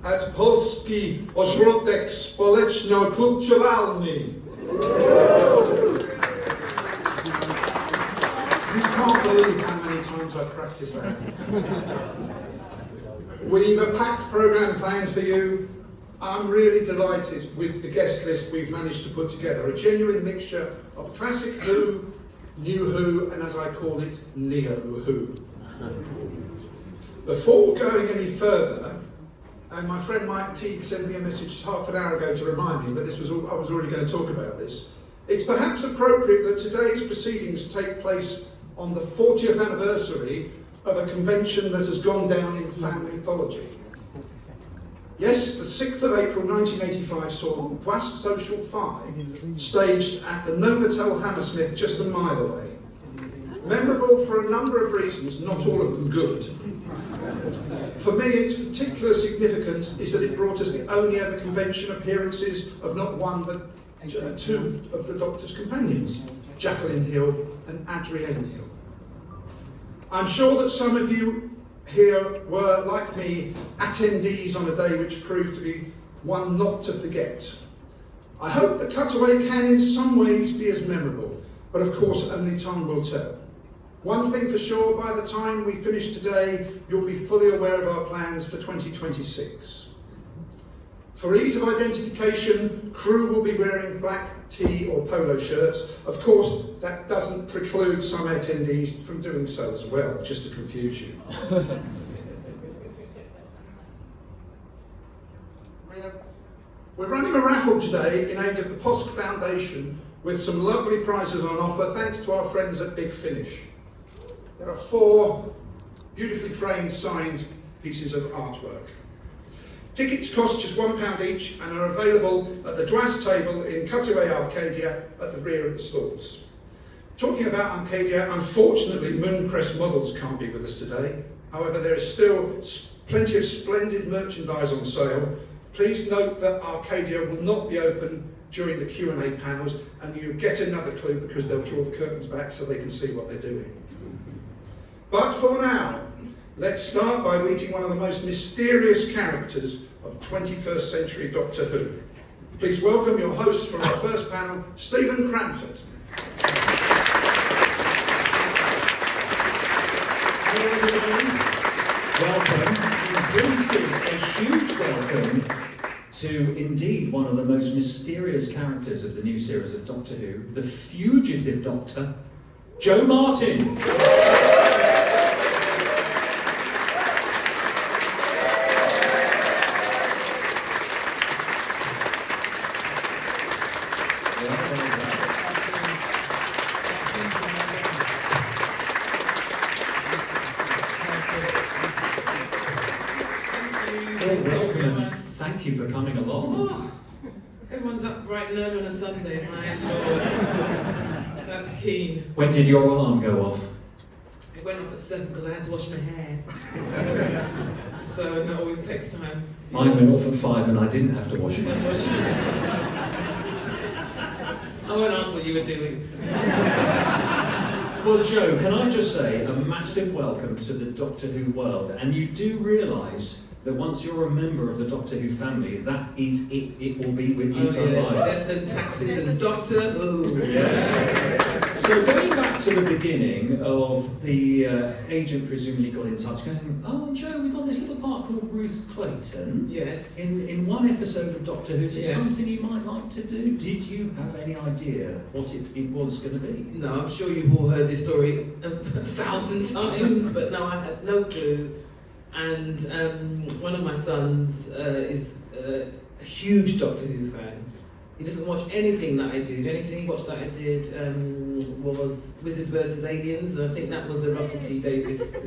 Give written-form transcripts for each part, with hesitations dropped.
at Polski Ośrodek Społeczno-Kulturalny. You can't believe how many times I've practiced that. We've a packed programme planned for you. I'm really delighted with the guest list we've managed to put together. A genuine mixture of classic Who, new Who, and as I call it, neo Who. Before going any further, and my friend Mike Teague sent me a message half an hour ago to remind me, but I was already going to talk about this. It's perhaps appropriate that today's proceedings take place on the 40th anniversary of a convention that has gone down in fan mythology. Yes, the 6th of April 1985 saw Was Social 5 staged at the Novotel Hammersmith just a mile away. Memorable for a number of reasons, not all of them good. For me, its particular significance is that it brought us the only ever convention appearances of not one but two of the Doctor's companions, Jacqueline Hill and Adrienne Hill. I'm sure that some of you here were, like me, attendees on a day which proved to be one not to forget. I hope the cutaway can in some ways be as memorable, but of course only time will tell. One thing for sure, by the time we finish today, you'll be fully aware of our plans for 2026. For ease of identification, crew will be wearing black tee or polo shirts. Of course, that doesn't preclude some attendees from doing so as well, just to confuse you. We're running a raffle today in aid of the POSC Foundation with some lovely prizes on offer thanks to our friends at Big Finish. There are 4 beautifully framed signed pieces of artwork. Tickets cost just £1 each and are available at the Dwas table in Cutaway Arcadia at the rear of the stalls. Talking about Arcadia, unfortunately Mooncrest models can't be with us today. However, there is still plenty of splendid merchandise on sale. Please note that Arcadia will not be open during the Q&A panels, and you'll get another clue because they'll draw the curtains back so they can see what they're doing. But for now, let's start by meeting one of the most mysterious characters of 21st century Doctor Who. Please welcome your host for our first panel, Stephen Cranford. Hello everyone, welcome. A huge welcome to indeed one of the most mysterious characters of the new series of Doctor Who, the fugitive Doctor, Jo Martin. Thank you for coming along. Oh, everyone's up bright and early on a Sunday, my lord. That's keen. When did your alarm go off? It went off at 7 because I had to wash my hair. So that always takes time. Mine went off at 5 and I didn't have to wash my hair. I won't ask what you were doing. Well, Jo, can I just say a massive welcome to the Doctor Who world, and you do realise that once you're a member of the Doctor Who family, that is it. It will be with you for life. Death and taxes and Doctor Who. Yeah. So going back to the beginning of the agent presumably got in touch going, oh Jo, we've got this little part called Ruth Clayton. Yes. In one episode of Doctor Who, is it Yes. something you might like to do? Did you have any idea what it was going to be? No, I'm sure you've all heard this story 1,000 times, but no, I had no clue. And one of my sons is a huge Doctor Who fan. He doesn't watch anything that I do. The only thing he watched that I did was Wizard vs. Aliens, and I think that was a Russell T Davies.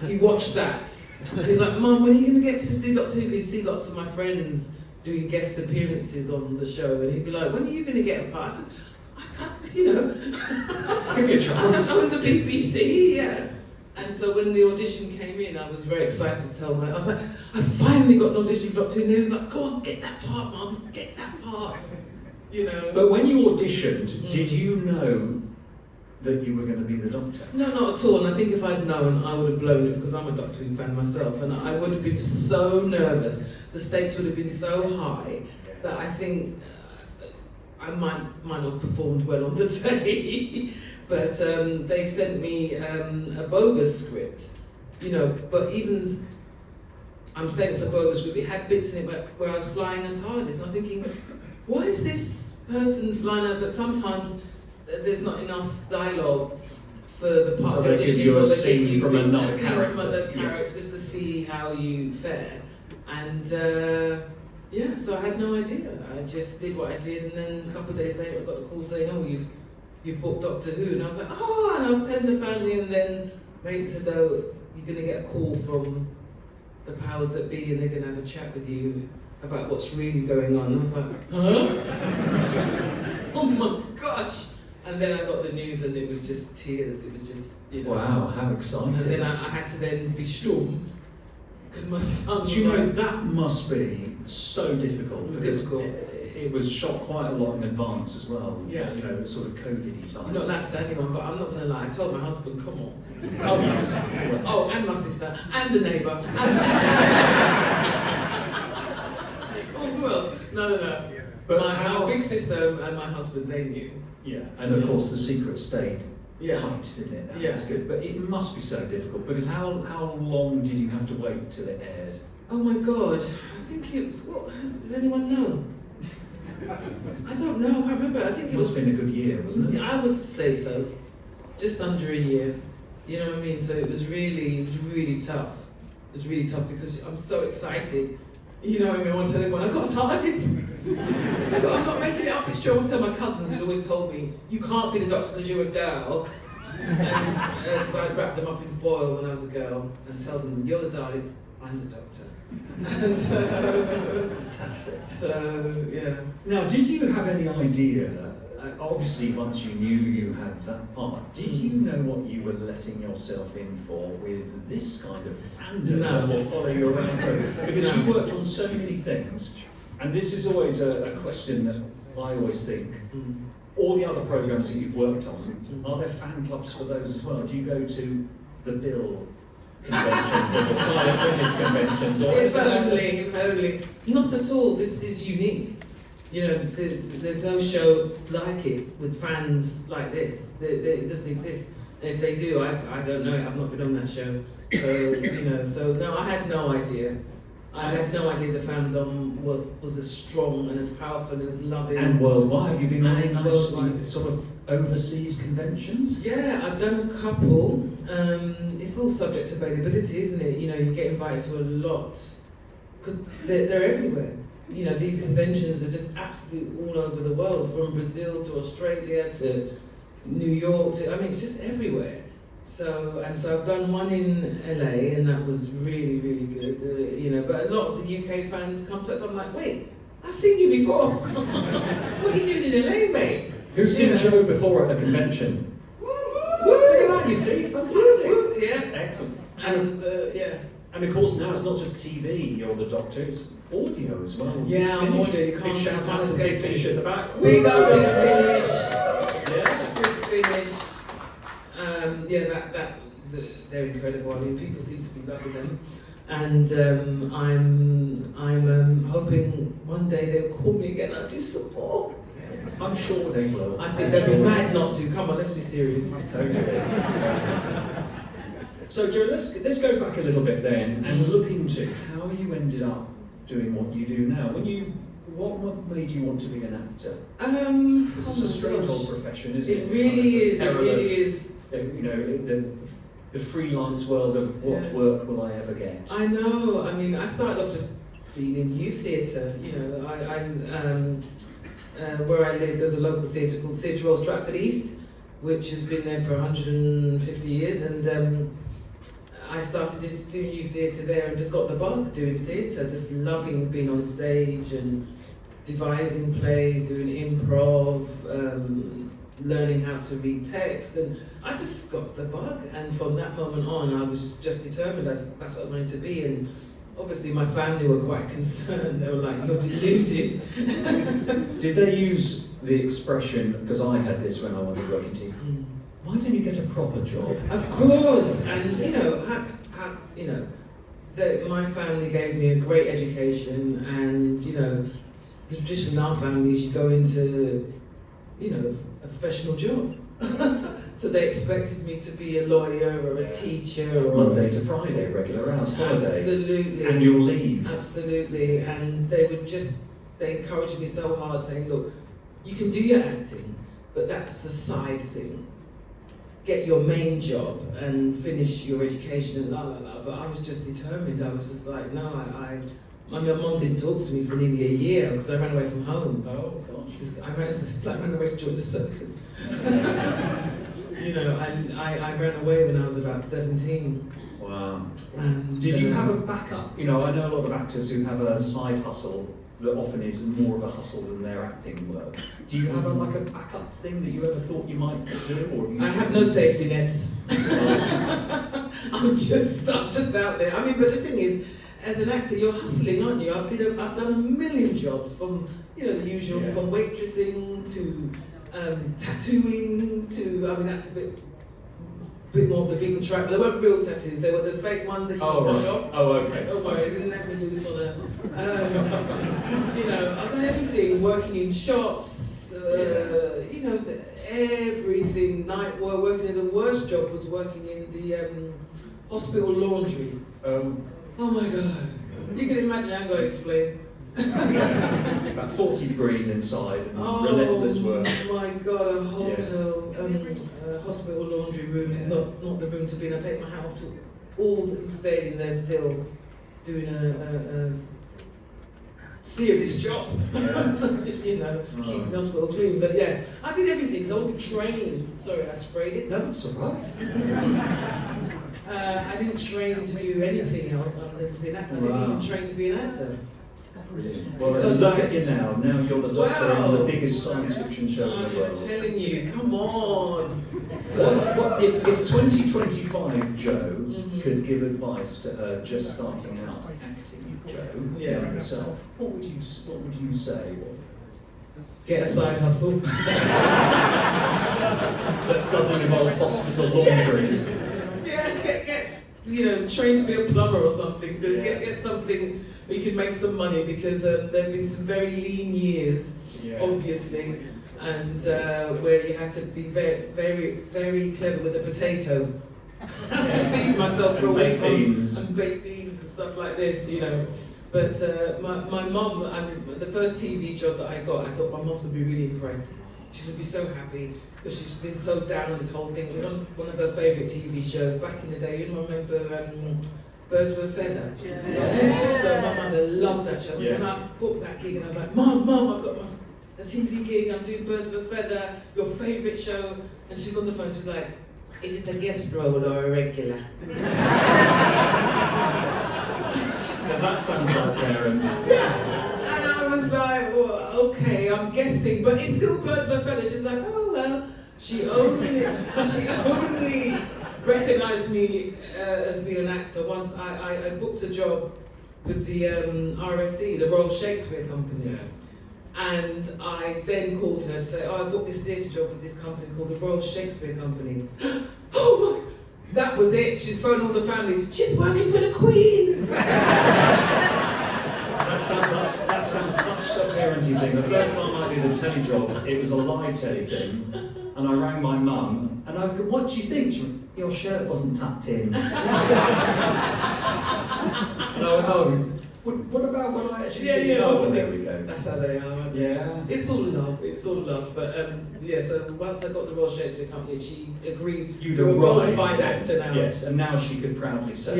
He watched that. And he was like, Mum, when are you going to get to do Doctor Who? Because you see lots of my friends doing guest appearances on the show, and he'd be like, when are you going to get a part? I said, I can't, you know. Give me a chance. I'm the BBC, yeah. And so when the audition came in, I was very excited to tell him. I was like, I finally got an audition for Doctor Who. And he was like, go on, get that part, Mum, get that part. You know. But when you auditioned, did you know that you were going to be the Doctor? No, not at all. And I think if I'd known, I would have blown it because I'm a Doctor Who fan myself, and I would have been so nervous. The stakes would have been so high that I think I might not have performed well on the day. But they sent me a bogus script, you know. But even I'm saying it's a bogus script. It had bits in it where I was flying a TARDIS, and I'm thinking, why is this person flying out? But sometimes there's not enough dialogue for the part. So they give you a scene from another character. From another character, just to see how you fare. And yeah, so I had no idea. I just did what I did, and then a couple of days later, I got a call saying, "Oh, you've booked Doctor Who," and I was like, "Oh!" And I was telling the family, and then made said, "Oh, you're going to get a call from the powers that be, and they're going to have a chat with you about what's really going on." And I was like, "Huh?" Oh my gosh! And then I got the news, and it was just tears. It was just, you know. Wow, how exciting! And then I had to then be stumm because my son. Do you know that must be so difficult? It was because difficult. It was shot quite a lot in advance as well. Yeah. You know, sort of COVID-y time. I'm not allowed to tell anyone, but I'm not going to lie. I told my husband, "Come on." Oh yes. Oh, and my sister, and the neighbour, and oh, who else? No. But My big sister and my husband, they knew. Yeah, and of course the secret stayed Yeah. tight, didn't it? That Yeah. was good. But it must be so difficult because how long did you have to wait till it aired? Oh my God, I think it was, what, does anyone know? I don't know, I can't remember. I think It it must was, have been a good year, wasn't it? I would say so. Just under a year. You know what I mean? So it was really tough. It was really tough because I'm so excited. You know what I mean? I want to tell everyone, I got a TARDIS. I'm not making it up, it's true. I want to tell my cousins who'd always told me, you can't be the Doctor because you're a girl. And so I'd wrap them up in foil when I was a girl and tell them, you're the Daleks, I'm the Doctor. And Fantastic. so, yeah. Now, did you have any idea, obviously once you knew you had that part, did you know what you were letting yourself in for with this kind of fandom No. that will follow you around? Because No. you've worked on so many things, and this is always a question that I always think. All the other programs that you've worked on, are there fan clubs for those as well? Do you go to the Bill conventions or the Silent Witness conventions? Or If only. Not at all. This is unique. You know, there's no show like it with fans like this. It doesn't exist. And if they do, I don't know. I've not been on that show. So, you know, so no, I had no idea. I had no idea the fandom was as strong and as powerful and as loving. And worldwide, have you been on any And nice worldwide. sort of overseas conventions? Yeah, I've done a couple. It's all subject to availability, isn't it? You know, you get invited to a lot. Because they're everywhere. You know, these conventions are just absolutely all over the world, from Brazil to Australia to New York to, I mean, it's just everywhere. So I've done one in LA, and that was really, really good. You know, but a lot of the UK fans come to us. I'm like, wait, I've seen you before. What are you doing in LA, mate? Who's seen You know. Joe before at a convention? Woo! Look at that, you see, fantastic. Woo! Yeah. Excellent. And yeah. And of course now it's not just TV, you're the Doctor, it's audio as well. Yeah, I'm Finish. audio, you can't- Big shout you out can't to Big escape Finish it. at the back. We got Big Finish. Yeah. Big Finish. Yeah, they're incredible. I mean, people seem to be loving them, and I'm hoping one day they'll call me again. I'll do some more. I'm sure they will. I think I'm they'd be sure. mad not to. Come on, let's be serious. Totally. So Joe, let's go back a little bit then and look into how you ended up doing what you do now. What made you want to be an actor? This is a strange old profession, isn't it? It really is. It Perilous, really is. You know, the freelance world of what Yeah. work will I ever get? I know. I mean, I started off just being in youth theatre. You know, where I live, there's a local theatre called Theatre Royal Stratford East, which has been there for 150 years, and I started just doing youth theatre there and just got the bug doing theatre, just loving being on stage and devising plays, doing improv, learning how to read text, and I just got the bug. And from that moment on, I was just determined that's what I wanted to be. And obviously, my family were quite concerned. They were like, "You're deluded." Did they use the expression, because I had this when I wanted to work in TV, Why don't you get a proper job? Of course, and you know, my family gave me a great education, and you know, the tradition in our family is you go into, you know, a professional job. So they expected me to be a lawyer or a teacher or Monday to Friday, regular hours, holiday, absolutely, annual leave. Absolutely, and they encouraged me so hard, saying, look, you can do your acting, but that's a side thing. Get your main job and finish your education and la la la. But I was just determined. I was just like, no, I mean, my mum didn't talk to me for nearly a year because I ran away from home. Oh gosh. I ran away to join the circus. You know, and I ran away when I was about 17. Wow. And, Did you have a backup? You know, I know a lot of actors who have a side hustle that often is more of a hustle than their acting work. Do you have like a backup thing that you ever thought you might do? Or I have no safety nets. I'm just out there. I mean, but the thing is, as an actor, you're hustling, aren't you? I've done a million jobs, from you know the usual, from waitressing to tattooing to. I mean, that's a bit more of the beaten track. They weren't real tattoos. They were the fake ones that you wash off. Oh, okay. Don't worry, they didn't let me loose on a. You know, I've done everything. Working in shops. You know, everything. Night work. Working in the worst job was working in the hospital laundry. Oh my God! You can imagine. I'm going to explain. About 40 degrees inside and relentless work. Oh my God, a hotel, hospital laundry room is not the room to be in. I take my hat off to all who stayed in there still doing a serious job. You know, keeping the hospital clean. But yeah, I did everything because I wasn't trained. Sorry, I sprayed it. No, that's all right. I didn't train to do anything else other than to be an actor. I didn't even train to be an actor. Brilliant. Well, look at you now. Now you're the doctor in the biggest science fiction show in the world. I'm telling you, come on. What if 2025 Jo could give advice to her just starting out acting Jo herself, what would you say? Get a side hustle. That doesn't involve hospital laundries. Get you know, train to be a plumber or something. Get something where you can make some money, because there have been some very lean years, obviously, and where you had to be very, very, very clever with a potato to feed myself for a week on baked beans and stuff like this, you know. But my mum, the first TV job that I got, I thought my mum would be really impressed. She would be so happy, because she's been so down on this whole thing. One of her favourite TV shows back in the day, you remember Birds of a Feather? Yes. So my mother loved that show. So when I booked that gig and I was like, Mum, I've got a TV gig, I'm doing Birds of a Feather, your favourite show. And she's on the phone, she's like, is it a guest role or a regular? That sounds like parents. And I was like, well, okay, I'm guessing, but it's still Birds of a Feather. She's like, oh well. She only recognised me as being an actor once I booked a job with the RSC, the Royal Shakespeare Company. And I then called her and said, oh, I booked this theatre job with this company called the Royal Shakespeare Company. Oh my! That was it. She's phoned all the family. She's working for the Queen. That sounds such a parenting thing. The first time I did a telly job, it was a live telly thing, and I rang my mum, and I said, what do you think? She went, your shirt wasn't tucked in. And I went, oh, what about when I actually did it? Oh, there we go. That's how they are. Yeah. It's all love. But so once I got the Royal Shakespeare Company, she agreed. You're a bona fide actor now. Yes, and now she could proudly say,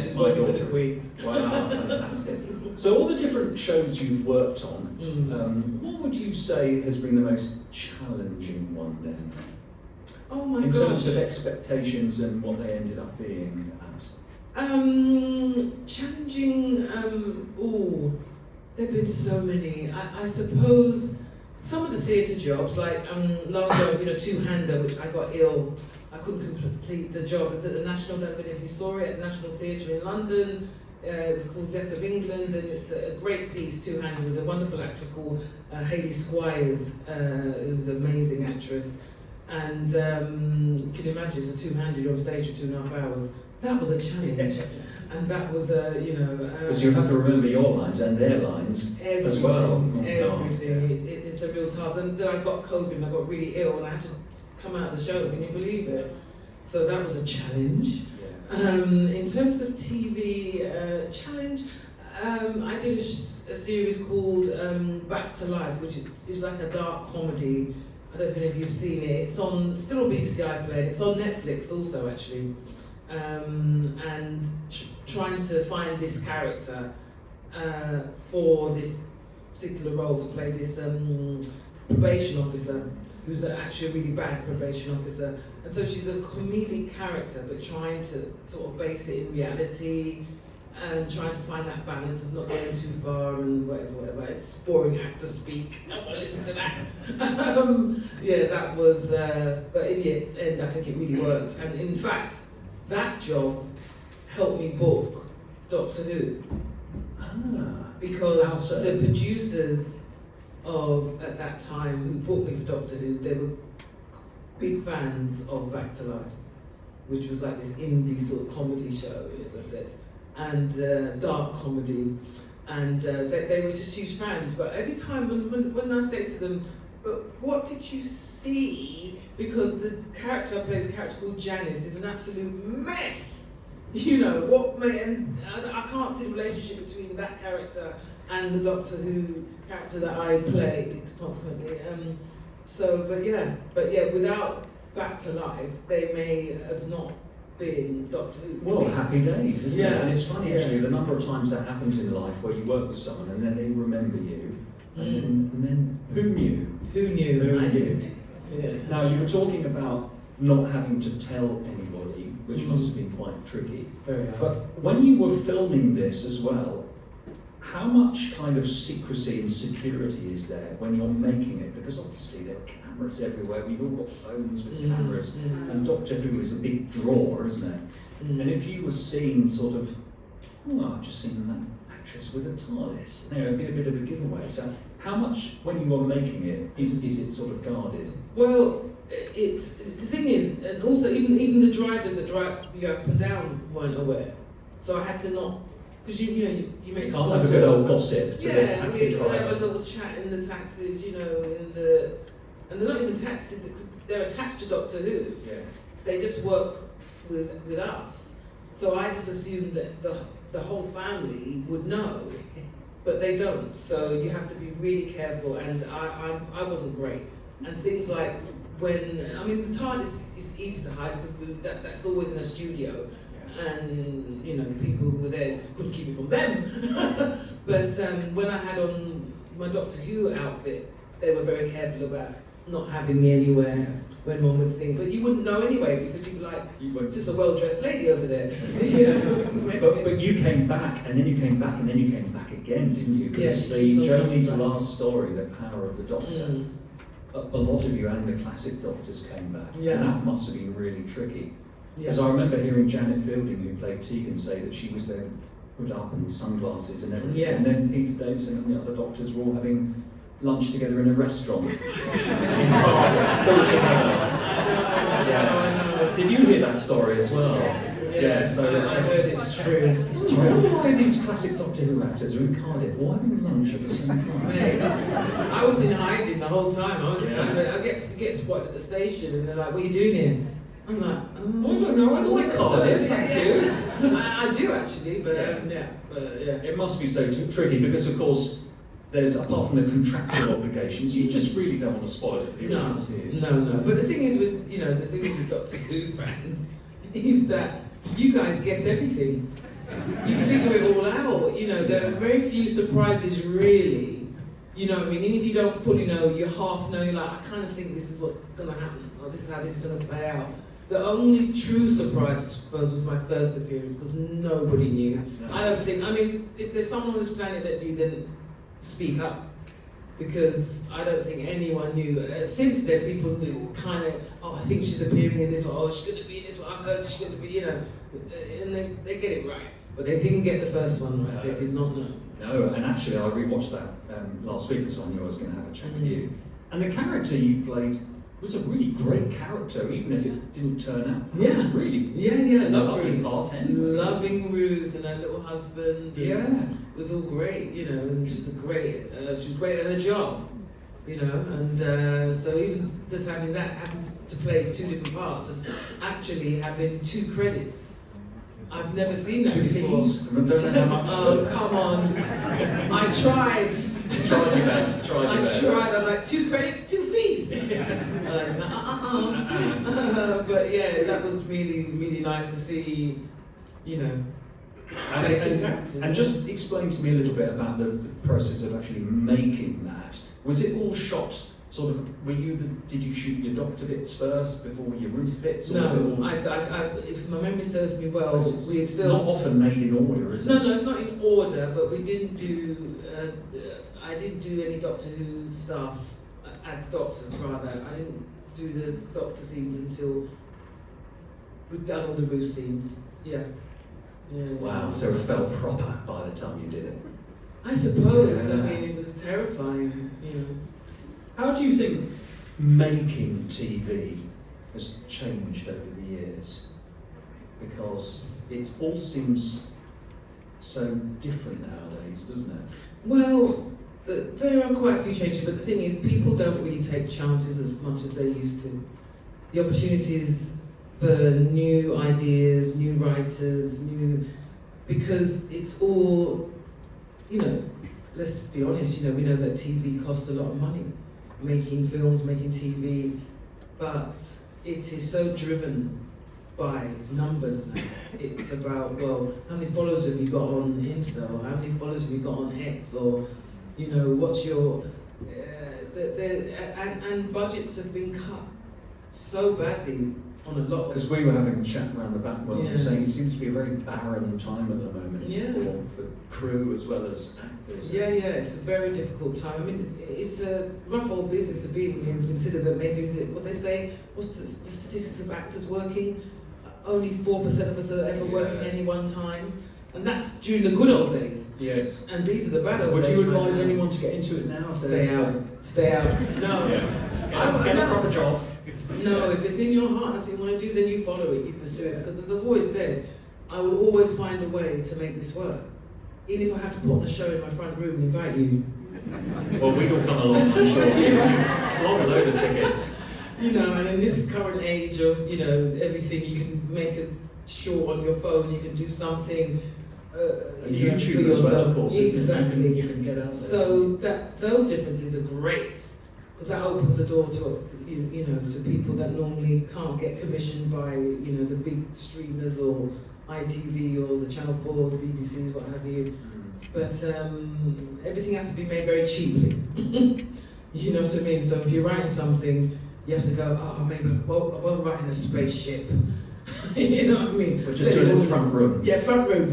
she's working for the Queen. Wow, fantastic. So all the different shows you've worked on, what would you say has been the most challenging one then? Oh my gosh. In terms of expectations and what they ended up being, perhaps? Challenging, there've been so many. I suppose some of the theatre jobs, like last year I was doing a two-hander, which I got ill. I couldn't complete the job. It's at the National, I don't know if you saw it, at the National Theatre in London. It was called Death of England, and it's a great piece, two-hander, with a wonderful actress called Hayley Squires, who's an amazing actress. And you can imagine it's a two-handed on stage for 2.5 hours. That was a challenge, and that was Because you have to remember your lines and their lines as well. Everything. It's a real tough. And then I got COVID and I got really ill and I had to come out of the show. Can you believe it? So that was a challenge. Yeah. In terms of TV challenge, I did a series called Back to Life, which is like a dark comedy. I don't know if you've seen it. It's still on BBC iPlayer. It's on Netflix also, actually. And trying to find this character for this particular role to play this probation officer, who's actually a really bad probation officer. And so she's a comedic character, but trying to sort of base it in reality and trying to find that balance of not going too far and whatever. It's boring actor speak. I don't want to listen to that. Yeah, that was, but in the end, I think it really worked. And in fact, that job helped me book Doctor Who. Because the producers at that time who booked me for Doctor Who, they were big fans of Back to Life, which was like this indie sort of comedy show, as I said, and dark comedy, and they were just huge fans. But every time when I say to them, "But what did you see?" Because the character I play is a character called Janice, is an absolute mess. You know what? And I can't see the relationship between that character and the Doctor Who character that I play, consequently. But yeah, without Back to Life, they may have not been Doctor Who. Well, happy days, isn't it? And it's funny Yeah. actually, the number of times that happens in life where you work with someone and then they remember you, and then who knew? Who knew? Who I knew? did. Yeah. Now, you were talking about not having to tell anybody, which must have been quite tricky. Very hard. But when you were filming this as well, how much kind of secrecy and security is there when you're making it? Because obviously there are cameras everywhere, we've all got phones with cameras, and Doctor Who is a big draw, isn't it? And if you were seen sort of, oh, I've just seen that actress with a TARDIS, it'd be a bit of a giveaway. So how much, when you were making it, is it sort of guarded? Well, it's the thing is, and also even the drivers that drive you up and down weren't aware. So I had to not, because you make. You can't have a good old gossip to the taxi we driver. have a little chat in the taxis, and they're not even taxis, they're attached to Doctor Who. Yeah. They just work with us. So I just assumed that the whole family would know, but they don't. So you have to be really careful, and I wasn't great. And things like the TARDIS is easy to hide because that's always in a studio. And people who were there couldn't keep it from them. But when I had on my Doctor Who outfit, they were very careful about not having me anywhere when one would think. But you wouldn't know anyway because you'd be like, just a well-dressed lady over there. But you came back, and then you came back, and then you came back again, didn't you? Because Yeah, Jodie's last story, The Power of the Doctor, a lot of you and the classic Doctors came back, and that must have been really tricky. Because I remember hearing Janet Fielding, who played Tegan, say that she was there put up in sunglasses and everything. Yeah. And then Peter Davison and the other Doctors were all having lunch together in a restaurant. In Cardiff, all together. Yeah. Did you hear that story as well? Yeah, so I heard it's true. It's I true. wonder why these classic Doctor Who actors are in Cardiff, all having lunch at the same time. Mate, I was in hiding the whole time. I get spotted at the station, and they're like, "What are you doing here?" I'm like, "Oh, I don't know, I like Cardiff, thank you." I do actually, but yeah. It must be so tricky because, of course, there's, apart from the contractual obligations, you just really don't want to spoil it for the audience, do you? No. But the thing is with Doctor Who fans is that you guys guess everything. You figure it all out. There are very few surprises really. You know what I mean? And if you don't fully know, you half know. You're like, I kind of think this is what's going to happen, or this is how this is going to play out. The only true surprise, I suppose, was my first appearance because nobody knew. I don't think. I mean, if there's someone on this planet that knew, then speak up, because I don't think anyone knew. Since then, people knew kind of. Oh, I think she's appearing in this one. Oh, she's going to be in this one. I've heard she's going to be. And they get it right, but they didn't get the first one right. They did not know. No, and actually, I rewatched that last week because I knew I was going to have a chat with you. And the character you played was a really great character, even if it didn't turn out. Yeah. It was really Yeah, lovely part anyway. Loving Ruth and her little husband. Yeah. It was all great, you know, and she was great at her job, you know, and so even just having to play 2 different parts and actually having 2 credits. I've never seen that 2 before. fees. I don't know how much. Oh, come on. I tried. Tried your best. Tried your best. I tried. I was like, 2 credits, 2 fees. But yeah, that was really, really nice to see, you know. And just explain to me a little bit about the process of actually making that. Was it all shot sort of? Did you shoot your Doctor bits first before your Ruth bits? Or was it all, if my memory serves me well, we it's filmed. not often made in order, is it? No, it's not in order, but we didn't do. I didn't do any Doctor Who stuff as Doctor. Rather, I didn't do the Doctor scenes until we'd done all the Ruth scenes. Yeah. Wow, so it felt proper by the time you did it. I suppose. Yeah. I mean, it was terrifying. You know. How do you think making TV has changed over the years? Because it all seems so different nowadays, doesn't it? Well, there are quite a few changes, but the thing is, people don't really take chances as much as they used to. The opportunities for new ideas, new writers, because it's all, you know, let's be honest, you know, we know that TV costs a lot of money, making films, making TV, but it is so driven by numbers now. It's about, well, how many followers have you got on Insta, or how many followers have you got on X, or, you know, what's your, and budgets have been cut so badly on a lot. Because we were having a chat around the back where we were Yeah. saying it seems to be a very barren time at the moment Yeah. for crew as well as actors. Yeah, it's a very difficult time. I mean, it's a rough old business to be in when you consider that maybe, is it what they say, what's the statistics of actors working? Only 4% of us are ever working any one time. And that's during the good old days. Yes. And these are the bad old Would days. you advise right now. anyone to get into it now? If Stay they're- out. Stay out. No. Get a proper job. No, if it's in your heart, that's what you want to do, then you follow it, you pursue it. Because as I've always said, I will always find a way to make this work. Even if I have to put on a show in my front room and invite you. Well, we'd all come along, I'm sure. Log a load of tickets. You know, and in this current age of, you know, everything, you can make a short on your phone, you can do something. And you know, YouTube for as well, yourself. of course. Isn't it? Exactly. You can get out there. So those differences are great, because that opens the door to you know, to people that normally can't get commissioned by, you know, the big streamers or ITV or the Channel 4s, BBCs, what have you. But everything has to be made very cheaply. You know what I mean? So if you're writing something, you have to go, oh, maybe I won't write in a spaceship. You know what I mean? We'll just do it in the front room. Yeah, front room.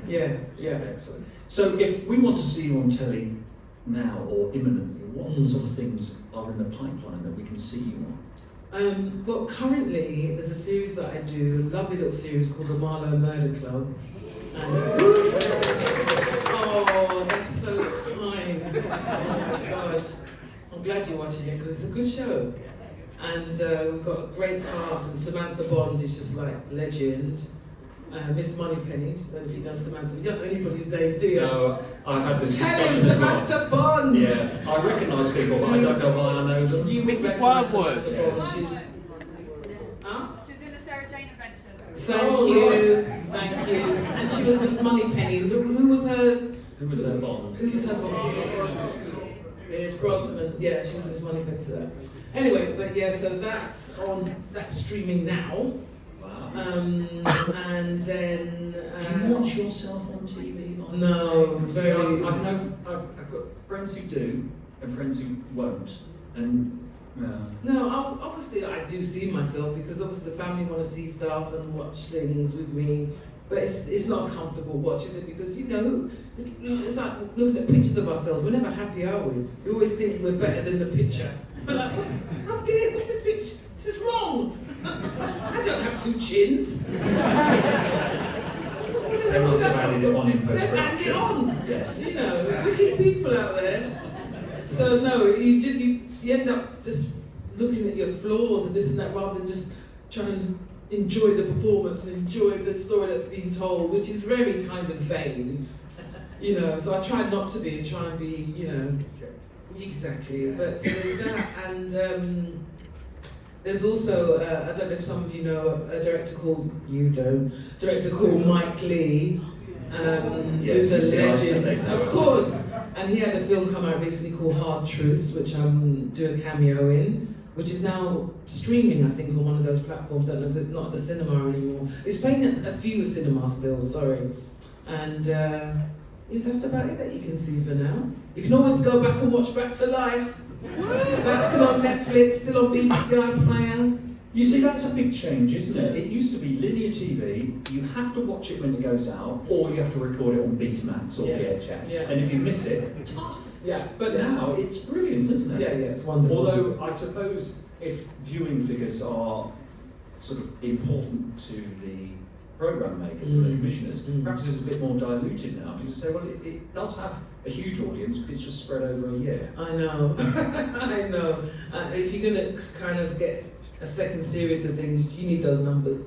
Yeah. Excellent. So if we want to see you on telly now or imminently, what sort of things are in the pipeline that we can see you on? Well, currently there's a series that I do, a lovely little series called the Marlowe Murder Club. And, oh, that's so kind. Oh my gosh. I'm glad you're watching it because it's a good show. And we've got a great cast, and Samantha Bond is just like legend. Miss Moneypenny, I don't know if you know Samantha. You don't know anybody's name, do you? No, I've had this Tell him, discussion as well. Samantha Bond! Yeah, I recognise people, but I don't know why I know them. You would Mrs. recognise Wildwood. Samantha Bond. She's... Huh? She's in the Sarah Jane Adventures. Thank Oh, you, right. thank you. And she was Miss Moneypenny. Who was her? Who was her Bond? Who was her Bond? It's Brosnan. Yeah, she was Miss Moneypenny to that. Anyway, but yeah, so that's streaming now. Wow. And then. Do you watch yourself on TV? Mark? No, See, very. I've got friends who do and friends who won't, and No, obviously I do see myself because obviously the family want to see stuff and watch things with me, but it's not a comfortable watch, is it? Because you know, it's like looking at pictures of ourselves. We're never happy, are we? We always think we're better than the picture. We're like, what's this picture? This is wrong. I don't have 2 chins. they must have added it on in They've added post-production. it on. Yes. You know, wicked people out there. So no, you end up just looking at your flaws and this and that, rather than just trying to enjoy the performance and enjoy the story that's being told, which is very kind of vain, you know. So I try not to be and try and be, you know, exactly. But so there's that, and there's also I don't know if some of you know a director called Mike Lee. Yes, who's a legend, I of course. And he had a film come out recently called Hard Truths, which do a cameo in, which is now streaming, I think, on one of those platforms. I don't know, because it's not at the cinema anymore. It's playing at a few cinemas still, sorry. And yeah, that's about it that you can see for now. You can always go back and watch Back to Life. That's still on Netflix, still on BBC iPlayer. You see, that's a big change, isn't it? It used to be linear TV, you have to watch it when it goes out, or you have to record it on Betamax or VHS. Yeah. And if you miss it, tough. Yeah. But now, it's brilliant, isn't it? Yeah, it's wonderful. Although, I suppose, if viewing figures are sort of important to the programme makers and the commissioners, perhaps it's a bit more diluted now, because you say, well, it does have a huge audience, but it's just spread over a year. I know, I know. If you're going to kind of get a second series of things, you need those numbers.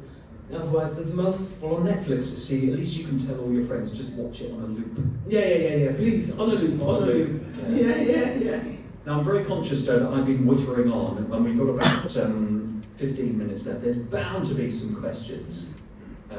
Otherwise, because most... Well, on Netflix, see, at least you can tell all your friends, just watch it on a loop. Yeah. Please, on a loop. Yeah. Now, I'm very conscious, though, that I've been wittering on, and we've got about 15 minutes left. There's bound to be some questions.